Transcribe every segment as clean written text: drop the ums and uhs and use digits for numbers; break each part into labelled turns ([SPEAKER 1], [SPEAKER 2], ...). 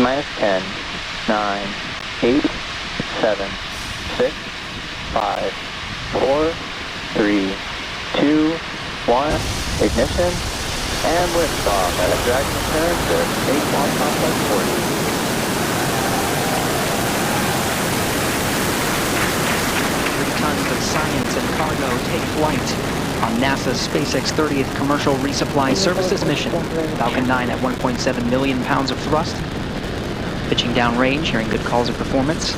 [SPEAKER 1] Minus 10, 9, 8, 7, 6, 5, 4, 3, 2, 1, ignition, and liftoff at a Dragon return to Space Launch Complex 40.
[SPEAKER 2] Tons of science and cargo take flight on NASA's SpaceX 30th Commercial Resupply Services mission. Falcon 9 at 1.7 million pounds of thrust. Pitching downrange, hearing good calls of performance.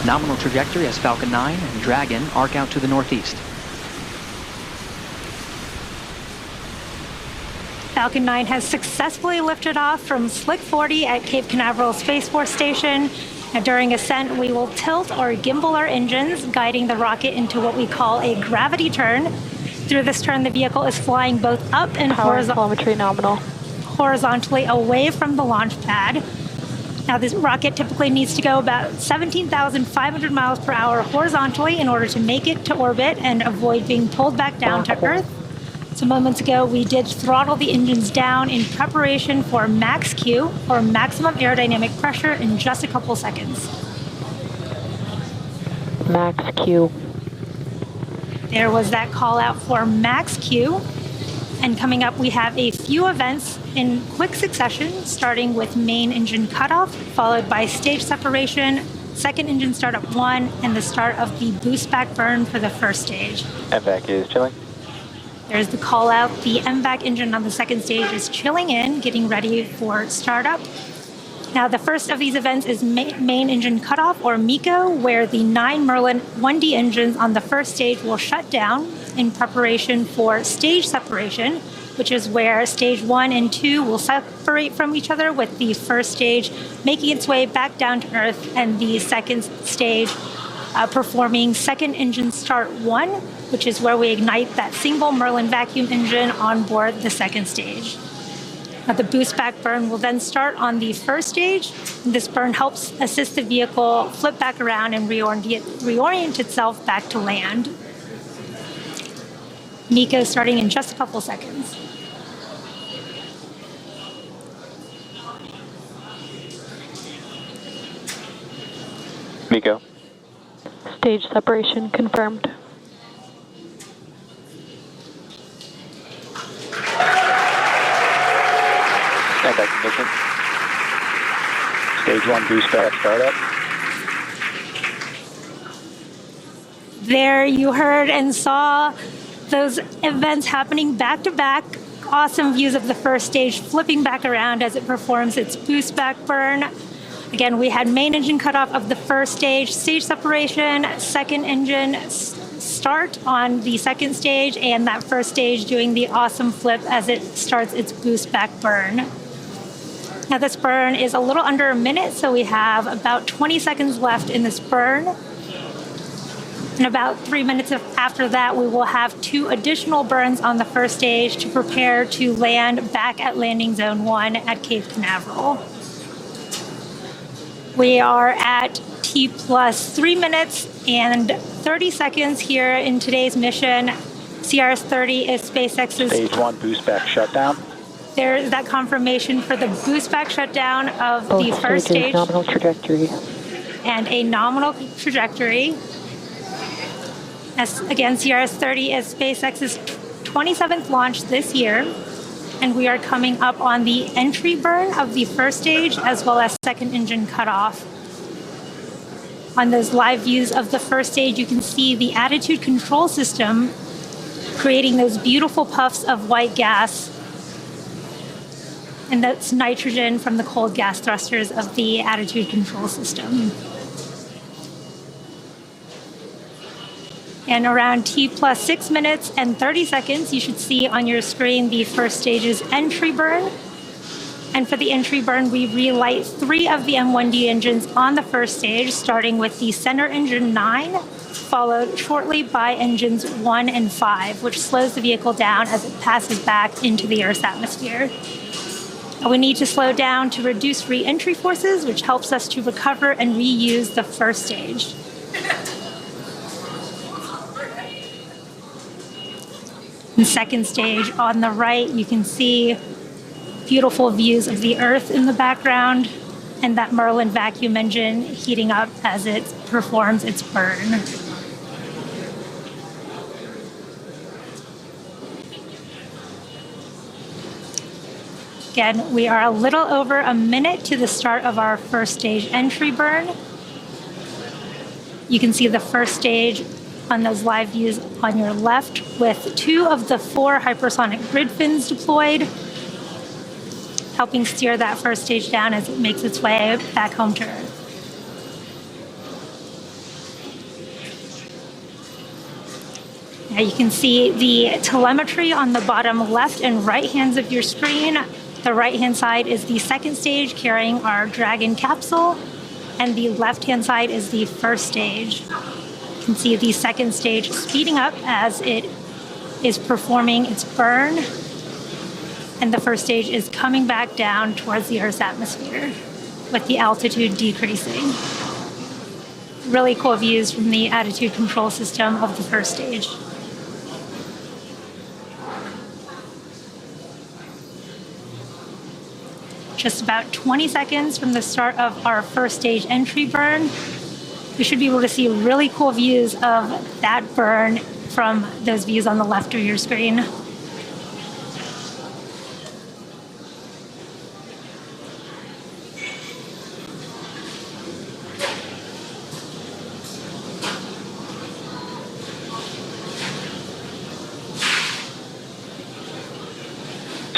[SPEAKER 2] Nominal trajectory as Falcon 9 and Dragon arc out to the northeast.
[SPEAKER 3] Falcon 9 has successfully lifted off from Slick 40 at Cape Canaveral Space Force Station. Now, during ascent, we will tilt or gimbal our engines, guiding the rocket into what we call a gravity turn. Through this turn, the vehicle is flying both up and horizontally away from the launch pad. Now, this rocket typically needs to go about 17,500 miles per hour horizontally in order to make it to orbit and avoid being pulled back down to Earth. So moments ago, we did throttle the engines down in preparation for max Q, or maximum aerodynamic pressure, in just a couple seconds.
[SPEAKER 4] Max Q.
[SPEAKER 3] There was that call out for max Q. And coming up, we have a few events in quick succession, starting with main engine cutoff, followed by stage separation, second engine startup 1, and the start of the boost back burn for the first stage.
[SPEAKER 1] MVAC is chilling.
[SPEAKER 3] There's the call out. The MVAC engine on the second stage is chilling in, getting ready for startup. Now, the first of these events is main engine cutoff, or MECO, where the 9 Merlin 1D engines on the first stage will shut down in preparation for stage separation, which is where stage 1 and 2 will separate from each other, with the first stage making its way back down to Earth and the second stage performing second engine start 1, which is where we ignite that single Merlin vacuum engine on board the second stage. Now, the boost back burn will then start on the first stage. This burn helps assist the vehicle flip back around and reorient itself back to land. MECO starting in just a couple seconds.
[SPEAKER 1] MECO.
[SPEAKER 4] Stage separation confirmed.
[SPEAKER 1] Stand by condition. Stage 1 boost back startup.
[SPEAKER 3] There you heard and saw those events happening back to back. Awesome views of the first stage flipping back around as it performs its boost back burn. Again, we had main engine cutoff of the first stage, stage separation, second engine start on the second stage, and that first stage doing the awesome flip as it starts its boost back burn. Now, this burn is a little under a minute, so we have about 20 seconds left in this burn. And about 3 minutes after that, we will have 2 additional burns on the first stage to prepare to land back at landing zone 1 at Cape Canaveral. We are at T plus 3 minutes and 30 seconds here in today's mission. CRS-30 is SpaceX's
[SPEAKER 1] Stage 1 boost back shutdown.
[SPEAKER 3] There's that confirmation for the boost back shutdown of the first stage.
[SPEAKER 4] Nominal trajectory.
[SPEAKER 3] And a nominal trajectory. As, again, CRS-30 is SpaceX's 27th launch this year. And we are coming up on the entry burn of the first stage, as well as second engine cutoff. On those live views of the first stage, you can see the attitude control system creating those beautiful puffs of white gas. And that's nitrogen from the cold gas thrusters of the attitude control system. And around T plus 6 minutes and 30 seconds, you should see on your screen the first stage's entry burn. And for the entry burn, we relight 3 of the M1D engines on the first stage, starting with the center engine 9, followed shortly by engines 1 and 5, which slows the vehicle down as it passes back into the Earth's atmosphere. We need to slow down to reduce re-entry forces, which helps us to recover and reuse the first stage. The second stage on the right, you can see beautiful views of the Earth in the background, and that Merlin vacuum engine heating up as it performs its burn. Again, we are a little over a minute to the start of our first stage entry burn. You can see the first stage on those live views on your left with 2 of the 4 hypersonic grid fins deployed, helping steer that first stage down as it makes its way back home to Earth. Now you can see the telemetry on the bottom left and right hands of your screen. The right-hand side is the second stage carrying our Dragon capsule, and the left-hand side is the first stage. You can see the second stage speeding up as it is performing its burn, and the first stage is coming back down towards the Earth's atmosphere with the altitude decreasing. Really cool views from the attitude control system of the first stage. Just about 20 seconds from the start of our first stage entry burn, we should be able to see really cool views of that burn from those views on the left of your screen.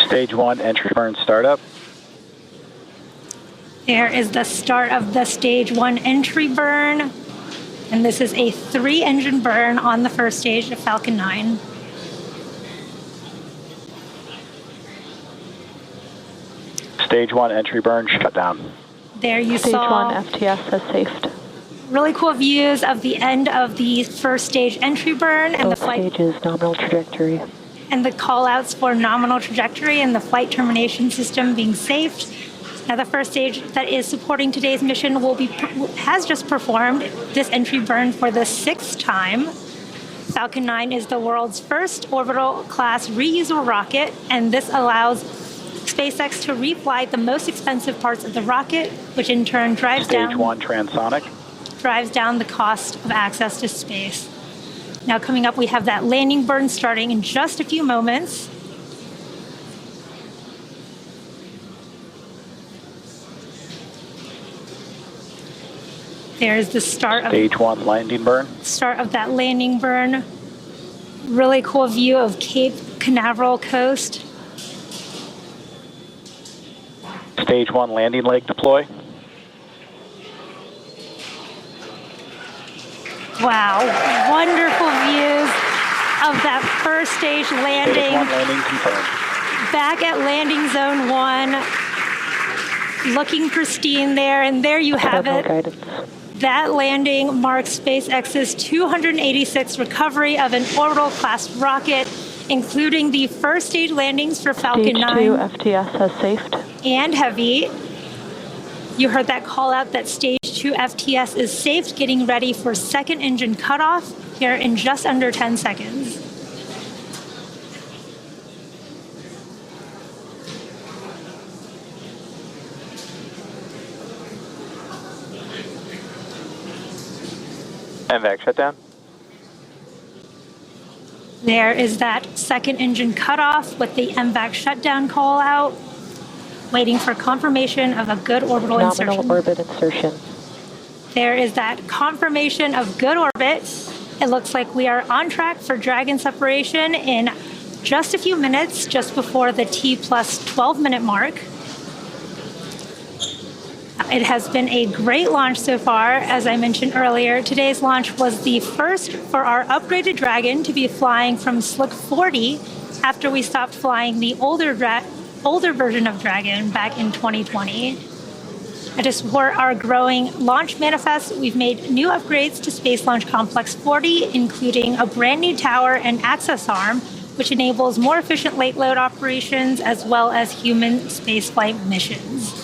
[SPEAKER 1] Stage 1 entry burn startup.
[SPEAKER 3] There is the start of the stage 1 entry burn, and this is a 3-engine burn on the first stage of Falcon 9.
[SPEAKER 1] Stage 1 entry burn shut down.
[SPEAKER 3] There you
[SPEAKER 4] Stage
[SPEAKER 3] saw
[SPEAKER 4] 1 FTS has safed.
[SPEAKER 3] really cool views of the end of the first stage entry burn and the
[SPEAKER 4] Both
[SPEAKER 3] flight
[SPEAKER 4] stages nominal trajectory.
[SPEAKER 3] and the call-outs for nominal trajectory and the flight termination system being saved. Now, the first stage that is supporting today's mission has just performed this entry burn for the 6th time. Falcon 9 is the world's first orbital class reusable rocket, and this allows SpaceX to refly the most expensive parts of the rocket, which in turn drives
[SPEAKER 1] Stage 1 transonic.
[SPEAKER 3] down the cost of access to space. Now, coming up, we have that landing burn starting in just a few moments. There's the start of
[SPEAKER 1] Stage 1 landing burn.
[SPEAKER 3] that landing burn. Really cool view of Cape Canaveral coast.
[SPEAKER 1] Stage 1 landing leg deploy.
[SPEAKER 3] Wow, wonderful views of that first stage
[SPEAKER 1] Stage
[SPEAKER 3] landing.
[SPEAKER 1] 1 landing confirmed.
[SPEAKER 3] Back at landing zone 1, looking pristine there, and there you have
[SPEAKER 4] Terminal
[SPEAKER 3] it.
[SPEAKER 4] guidance.
[SPEAKER 3] That landing marks SpaceX's 286th recovery of an orbital class rocket, including the first stage landings for Falcon
[SPEAKER 4] Stage
[SPEAKER 3] 9
[SPEAKER 4] 2 FTS has safed.
[SPEAKER 3] and Heavy. You heard that call out that stage 2 FTS is safe, getting ready for second engine cutoff here in just under 10 seconds.
[SPEAKER 1] MVAC shutdown.
[SPEAKER 3] There is that second engine cutoff with the MVAC shutdown call out, waiting for confirmation of a good orbital
[SPEAKER 4] Nominal
[SPEAKER 3] insertion.
[SPEAKER 4] orbit insertion.
[SPEAKER 3] There is that confirmation of good orbit. It looks like we are on track for Dragon separation in just a few minutes, just before the T plus 12-minute mark. It has been a great launch so far. As I mentioned earlier, today's launch was the first for our upgraded Dragon to be flying from Slick 40 after we stopped flying the older version of Dragon back in 2020. And to support our growing launch manifest, we've made new upgrades to Space Launch Complex 40, including a brand new tower and access arm, which enables more efficient late load operations as well as human spaceflight missions.